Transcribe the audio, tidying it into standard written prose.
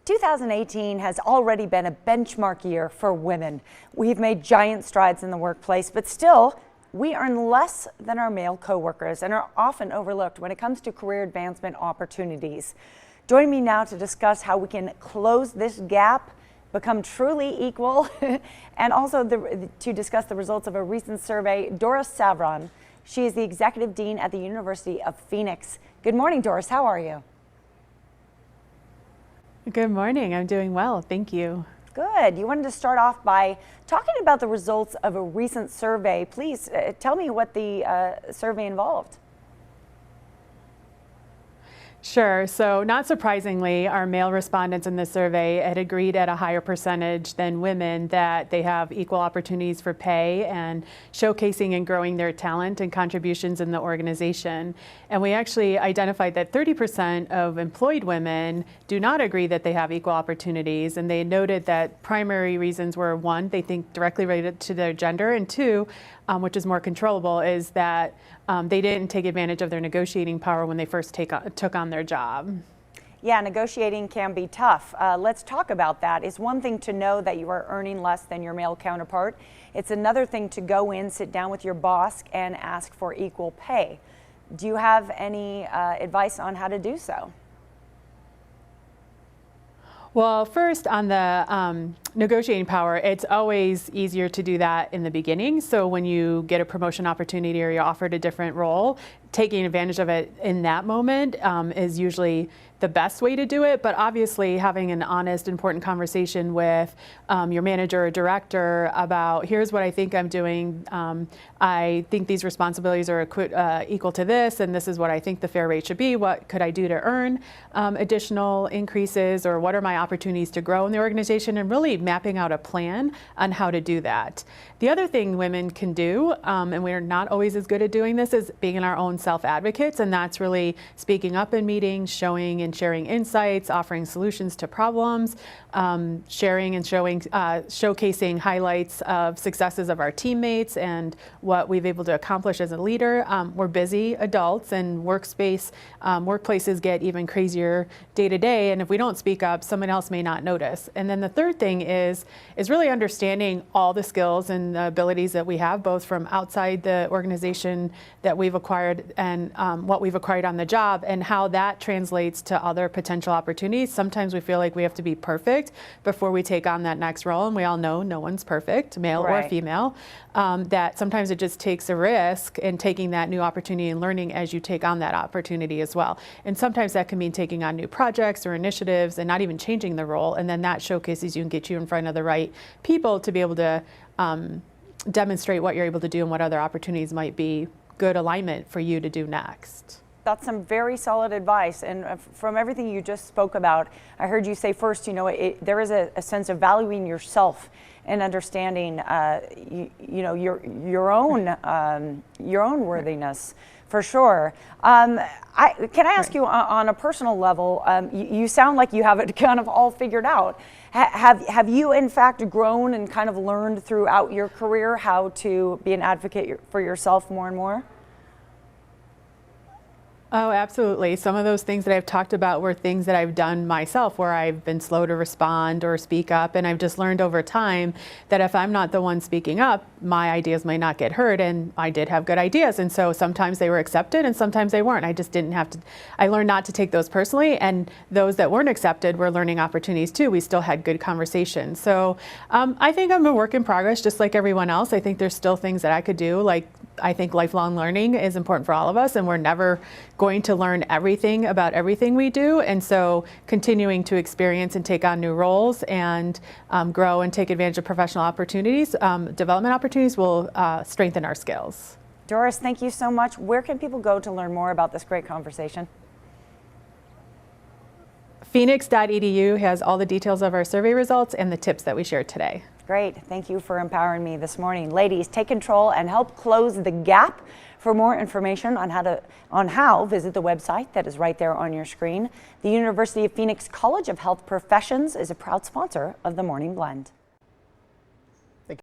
2018 has already been a benchmark year for women. We've made giant strides in the workplace, but still, we earn less than our male coworkers and are often overlooked when it comes to career advancement opportunities. Join me now to discuss how we can close this gap, become truly equal, and also to discuss the results of a recent survey. Doris Savron, she is the Executive Dean at the University of Phoenix. Good morning, Doris. How are you? Good morning. I'm doing well. Thank you. Good. You wanted to start off by talking about the results of a recent survey. Please tell me what the survey involved. Sure. So not surprisingly, our male respondents in this survey had agreed at a higher percentage than women that they have equal opportunities for pay and showcasing and growing their talent and contributions in the organization. And we actually identified that 30% of employed women do not agree that they have equal opportunities. And they noted that primary reasons were, one, they think directly related to their gender, and two, which is more controllable, is that they didn't take advantage of their negotiating power when they first took on their job. Yeah, negotiating can be tough. Let's talk about that. It's one thing to know that you are earning less than your male counterpart. It's another thing to go in, sit down with your boss, and ask for equal pay. Do you have any advice on how to do so? Well, first on the negotiating power, it's always easier to do that in the beginning. So when you get a promotion opportunity or you're offered a different role, taking advantage of it in that moment is usually the best way to do it. But obviously having an honest, important conversation with your manager or director about, here's what I think I'm doing. I think these responsibilities are equal to this, and this is what I think the fair rate should be. What could I do to earn additional increases, or what are my opportunities to grow in the organization, and really mapping out a plan on how to do that. The other thing women can do, and we're not always as good at doing this, is being our own self-advocates, and that's really speaking up in meetings, showing and sharing insights, offering solutions to problems, sharing and showcasing highlights of successes of our teammates and what we've able to accomplish as a leader. We're busy adults, and workplaces get even crazier day to day, and if we don't speak up, someone else may not notice. And then the third thing is really understanding all the skills and the abilities that we have, both from outside the organization that we've acquired and what we've acquired on the job, and how that translates to other potential opportunities. Sometimes we feel like we have to be perfect before we take on that next role, and we all know no one's perfect, male or female, that sometimes it just takes a risk in taking that new opportunity and learning as you take on that opportunity as well. And sometimes that can mean taking on new projects or initiatives and not even changing the role, and then that showcases you and gets you in front of the right people to be able to demonstrate what you're able to do and what other opportunities might be good alignment for you to do next. That's some very solid advice, and from everything you just spoke about, I heard you say first, there is a sense of valuing yourself and understanding, your own worthiness, for sure. Can I ask you on a personal level? You sound like you have it kind of all figured out. Have you in fact grown and kind of learned throughout your career how to be an advocate for yourself more and more? Oh, absolutely. Some of those things that I've talked about were things that I've done myself, where I've been slow to respond or speak up. And I've just learned over time that if I'm not the one speaking up, my ideas might not get heard. And I did have good ideas. And so sometimes they were accepted and sometimes they weren't. I just didn't have to, I learned not to take those personally. And those that weren't accepted were learning opportunities too. We still had good conversations. So I think I'm a work in progress, just like everyone else. I think there's still things that I could do. Like, I think lifelong learning is important for all of us, and we're never going to learn everything about everything we do. And so continuing to experience and take on new roles and grow and take advantage of professional opportunities, development opportunities will strengthen our skills. Doris, thank you so much. Where can people go to learn more about this great conversation? Phoenix.edu has all the details of our survey results and the tips that we shared today. Great. Thank you for empowering me this morning. Ladies, take control and help close the gap. For more information on how, visit the website that is right there on your screen. The University of Phoenix College of Health Professions is a proud sponsor of the Morning Blend.